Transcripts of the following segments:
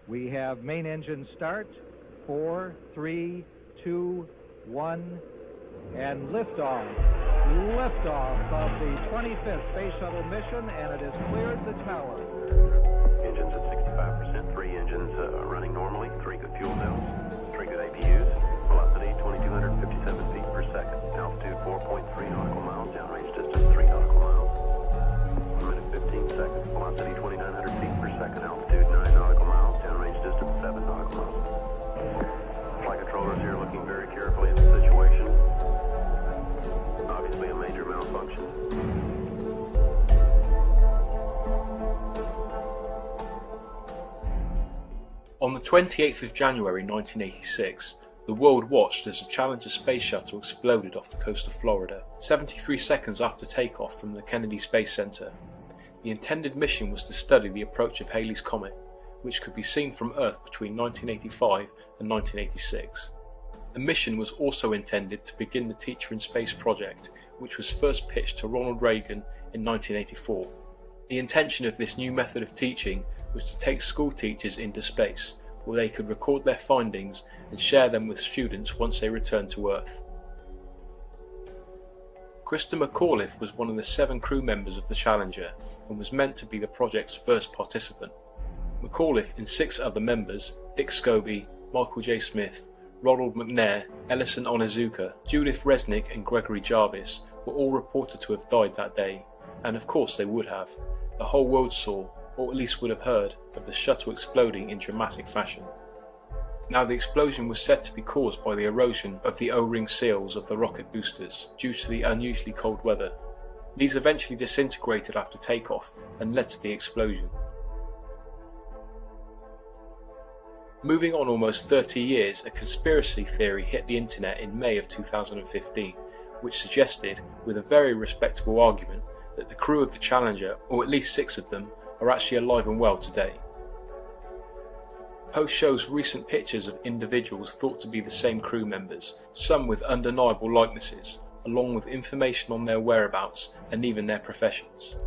We have main engine start, 4, 3, 2, 1, and liftoff. Liftoff of the 25th Space Shuttle mission, and it has cleared the tower. Engines at 65%, 3 engines running normally, 3 good fuel bills, 3 good APUs, velocity 2,257 feet per second, altitude 4.3 nautical miles, downrange distance 3 nautical miles, 1 minute 15 seconds, velocity 2,900 feet per second, altitude 9 nautical miles, downrange distance 7 nautical miles. Flight controllers here looking very carefully at the situation. Obviously a major malfunction. On the 28th of January 1986, the world watched as the Challenger space shuttle exploded off the coast of Florida, 73 seconds after takeoff from the Kennedy Space Center. The intended mission was to study the approach of Halley's Comet, which could be seen from Earth between 1985 and 1986. The mission was also intended to begin the Teacher in Space project, which was first pitched to Ronald Reagan in 1984. The intention of this new method of teaching was to take school teachers into space, where they could record their findings and share them with students once they returned to Earth. Christa McAuliffe was one of the 7 crew members of the Challenger and was meant to be the project's first participant. McAuliffe and 6 other members, Dick Scobie, Michael J. Smith, Ronald McNair, Ellison Onizuka, Judith Resnick and Gregory Jarvis were all reported to have died that day, and of course they would have. The whole world saw, or at least would have heard, of the shuttle exploding in dramatic fashion. Now the explosion was said to be caused by the erosion of the O-ring seals of the rocket boosters due to the unusually cold weather. These eventually disintegrated after takeoff and led to the explosion. Moving on almost 30 years, a conspiracy theory hit the internet in May of 2015, which suggested, with a very respectable argument, that the crew of the Challenger, or at least 6 of them, are actually alive and well today. Post shows recent pictures of individuals thought to be the same crew members, some with undeniable likenesses, along with information on their whereabouts and even their professions.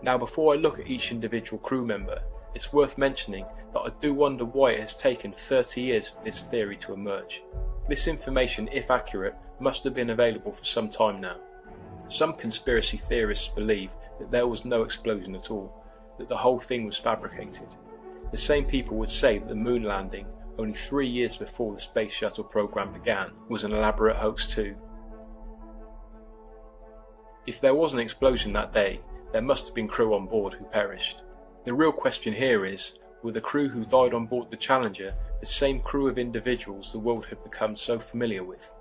Now before I look at each individual crew member, it's worth mentioning that I do wonder why it has taken 30 years for this theory to emerge. This information, if accurate, must have been available for some time now. Some conspiracy theorists believe that there was no explosion at all, that the whole thing was fabricated. The same people would say that the moon landing, only 3 years before the Space Shuttle program began, was an elaborate hoax too. If there was an explosion that day, there must have been crew on board who perished. The real question here is, were the crew who died on board the Challenger the same crew of individuals the world had become so familiar with?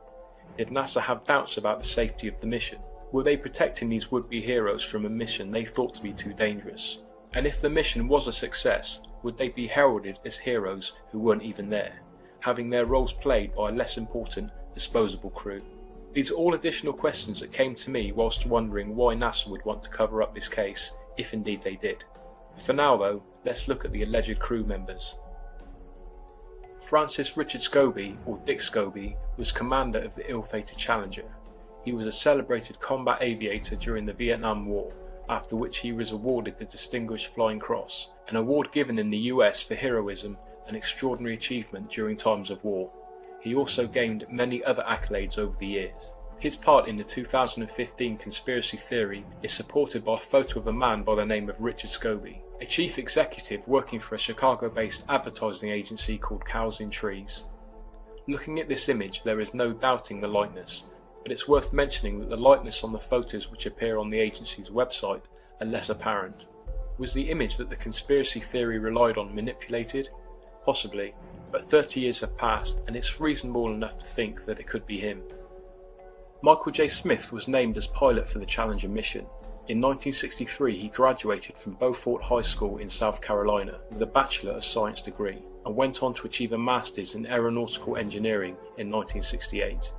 Did NASA have doubts about the safety of the mission? Were they protecting these would-be heroes from a mission they thought to be too dangerous? And if the mission was a success, would they be heralded as heroes who weren't even there, having their roles played by a less important, disposable crew? These are all additional questions that came to me whilst wondering why NASA would want to cover up this case, if indeed they did. For now though, let's look at the alleged crew members. Francis Richard Scobie, or Dick Scobie, was commander of the ill-fated Challenger. He was a celebrated combat aviator during the Vietnam War, after which he was awarded the Distinguished Flying Cross, an award given in the US for heroism and extraordinary achievement during times of war. He also gained many other accolades over the years. His part in the 2015 conspiracy theory is supported by a photo of a man by the name of Richard Scobie, a chief executive working for a Chicago-based advertising agency called Cows in Trees. Looking at this image, there is no doubting the likeness, but it's worth mentioning that the likeness on the photos which appear on the agency's website are less apparent. Was the image that the conspiracy theory relied on manipulated? Possibly, but 30 years have passed and it's reasonable enough to think that it could be him. Michael J. Smith was named as pilot for the Challenger mission. In 1963 he graduated from Beaufort High School in South Carolina with a Bachelor of Science degree and went on to achieve a Master's in Aeronautical Engineering in 1968.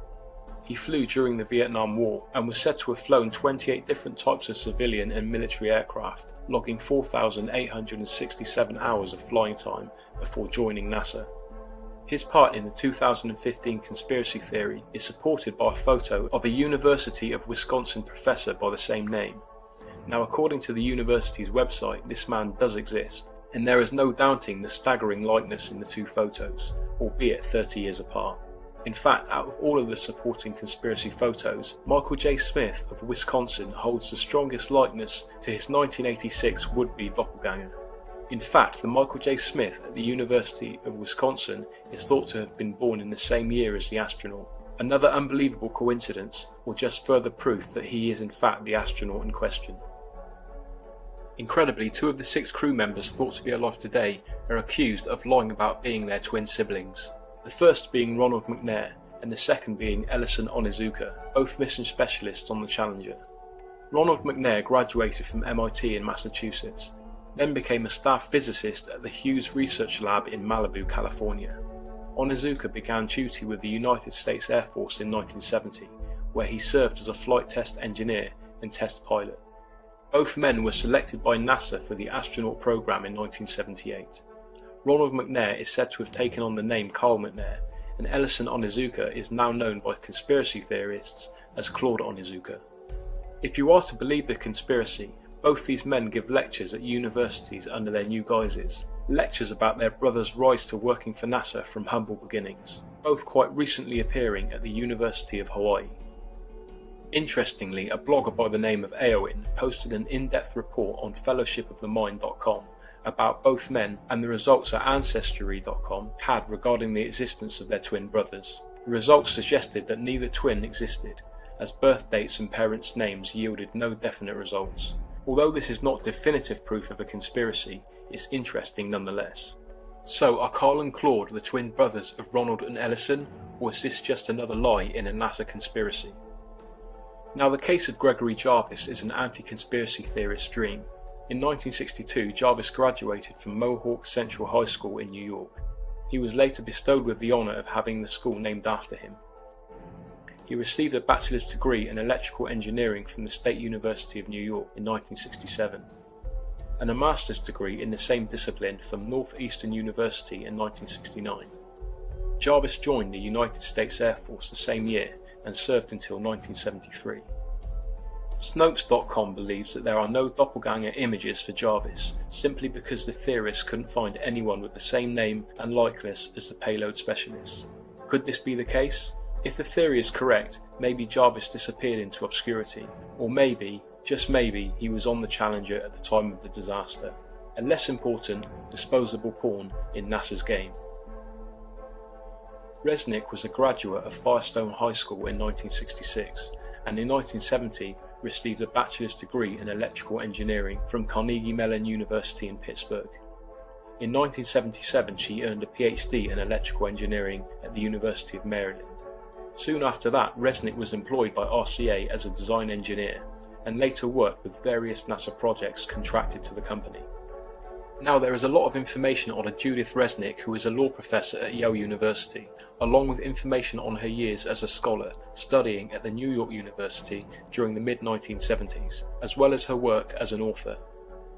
He flew during the Vietnam War and was said to have flown 28 different types of civilian and military aircraft, logging 4,867 hours of flying time before joining NASA. His part in the 2015 conspiracy theory is supported by a photo of a University of Wisconsin professor by the same name. Now, according to the university's website, this man does exist, and there is no doubting the staggering likeness in the two photos, albeit 30 years apart. In fact, out of all of the supporting conspiracy photos, Michael J. Smith of Wisconsin holds the strongest likeness to his 1986 would-be doppelganger. In fact, the Michael J. Smith at the University of Wisconsin is thought to have been born in the same year as the astronaut. Another unbelievable coincidence, or just further proof that he is in fact the astronaut in question. Incredibly, 2 of the 6 crew members thought to be alive today are accused of lying about being their twin siblings. The first being Ronald McNair, and the second being Ellison Onizuka, both mission specialists on the Challenger. Ronald McNair graduated from MIT in Massachusetts, then became a staff physicist at the Hughes Research Lab in Malibu, California. Onizuka began duty with the United States Air Force in 1970, where he served as a flight test engineer and test pilot. Both men were selected by NASA for the astronaut program in 1978. Ronald McNair is said to have taken on the name Carl McNair, and Ellison Onizuka is now known by conspiracy theorists as Claude Onizuka. If you are to believe the conspiracy, both these men give lectures at universities under their new guises, lectures about their brother's rise to working for NASA from humble beginnings, both quite recently appearing at the University of Hawaii. Interestingly, a blogger by the name of Eowyn posted an in-depth report on fellowshipofthemind.com about both men and the results that Ancestry.com had regarding the existence of their twin brothers. The results suggested that neither twin existed, as birth dates and parents' names yielded no definite results. Although this is not definitive proof of a conspiracy, it's interesting nonetheless. So, are Carl and Claude the twin brothers of Ronald and Ellison, or is this just another lie in a NASA conspiracy? Now, the case of Gregory Jarvis is an anti-conspiracy theorist's dream. In 1962, Jarvis graduated from Mohawk Central High School in New York. He was later bestowed with the honour of having the school named after him. He received a bachelor's degree in electrical engineering from the State University of New York in 1967, and a master's degree in the same discipline from Northeastern University in 1969. Jarvis joined the United States Air Force the same year and served until 1973. Snopes.com believes that there are no doppelganger images for Jarvis, simply because the theorists couldn't find anyone with the same name and likeness as the payload specialists. Could this be the case? If the theory is correct, maybe Jarvis disappeared into obscurity, or maybe, just maybe, he was on the Challenger at the time of the disaster, a less important, disposable pawn in NASA's game. Resnick was a graduate of Firestone High School in 1966, and in 1970 received a bachelor's degree in electrical engineering from Carnegie Mellon University in Pittsburgh. In 1977 she earned a PhD in electrical engineering at the University of Maryland. Soon after that, Resnick was employed by RCA as a design engineer, and later worked with various NASA projects contracted to the company. Now, there is a lot of information on a Judith Resnick, who is a law professor at Yale University, along with information on her years as a scholar studying at the New York University during the mid-1970s, as well as her work as an author.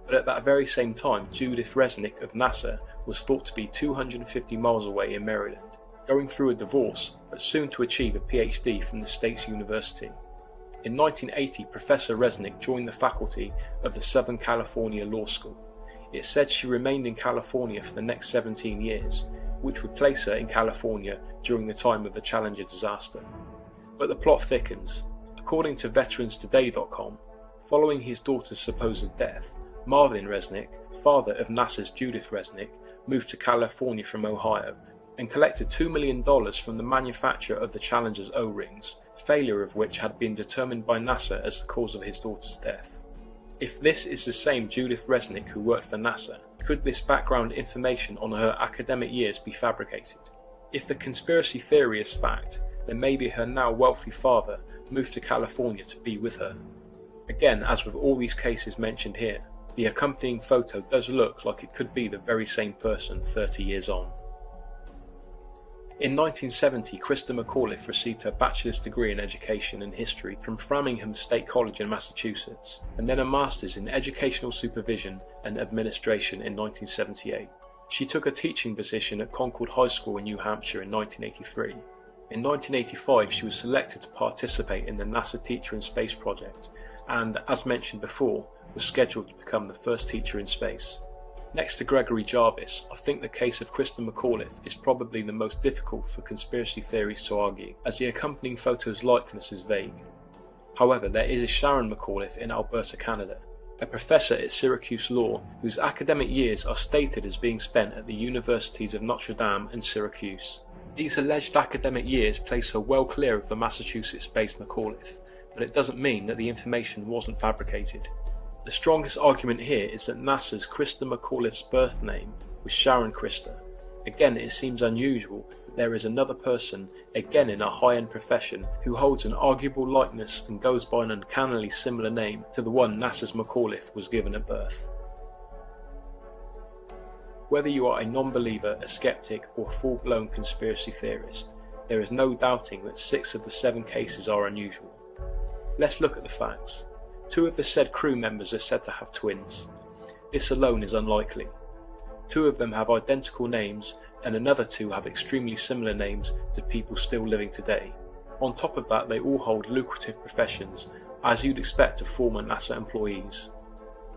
But at that very same time, Judith Resnick of NASA was thought to be 250 miles away in Maryland, going through a divorce, but soon to achieve a PhD from the State's University. In 1980, Professor Resnick joined the faculty of the Southern California Law School. It said she remained in California for the next 17 years, which would place her in California during the time of the Challenger disaster. But the plot thickens. According to VeteransToday.com, following his daughter's supposed death, Marvin Resnick, father of NASA's Judith Resnick, moved to California from Ohio and collected $2 million from the manufacturer of the Challenger's O-rings, failure of which had been determined by NASA as the cause of his daughter's death. If this is the same Judith Resnick who worked for NASA, could this background information on her academic years be fabricated? If the conspiracy theory is fact, then maybe her now wealthy father moved to California to be with her. Again, as with all these cases mentioned here, the accompanying photo does look like it could be the very same person 30 years on. In 1970, Krista McAuliffe received her bachelor's degree in education and history from Framingham State College in Massachusetts, and then a master's in educational supervision and administration in 1978. She took a teaching position at Concord High School in New Hampshire in 1983. In 1985, she was selected to participate in the NASA Teacher in Space project, and, as mentioned before, was scheduled to become the first teacher in space. Next to Gregory Jarvis, I think the case of Christa McAuliffe is probably the most difficult for conspiracy theories to argue, as the accompanying photo's likeness is vague. However, there is a Sharon McAuliffe in Alberta, Canada, a professor at Syracuse Law whose academic years are stated as being spent at the universities of Notre Dame and Syracuse. These alleged academic years place her well clear of the Massachusetts-based McAuliffe, but it doesn't mean that the information wasn't fabricated. The strongest argument here is that NASA's Christa McAuliffe's birth name was Sharon Christa. Again, it seems unusual that there is another person, again in a high-end profession, who holds an arguable likeness and goes by an uncannily similar name to the one NASA's McAuliffe was given at birth. Whether you are a non-believer, a skeptic, or a full-blown conspiracy theorist, there is no doubting that 6 of the 7 cases are unusual. Let's look at the facts. 2 of the said crew members are said to have twins. This alone is unlikely. 2 of them have identical names, and another 2 have extremely similar names to people still living today. On top of that, they all hold lucrative professions, as you'd expect of former NASA employees.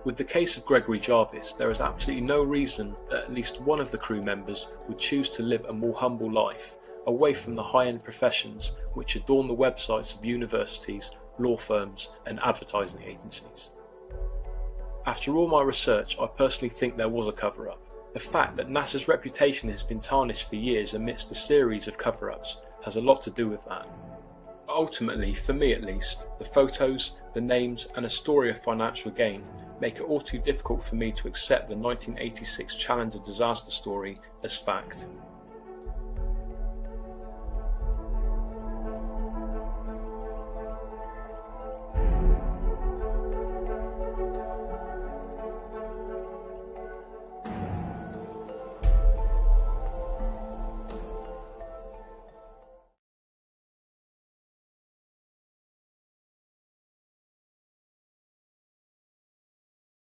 With the case of Gregory Jarvis, there is absolutely no reason that at least one of the crew members would choose to live a more humble life, away from the high-end professions which adorn the websites of universities, law firms and advertising agencies. After all my research, I personally think there was a cover-up. The fact that NASA's reputation has been tarnished for years amidst a series of cover-ups has a lot to do with that. But ultimately, for me at least, the photos, the names and a story of financial gain make it all too difficult for me to accept the 1986 Challenger disaster story as fact.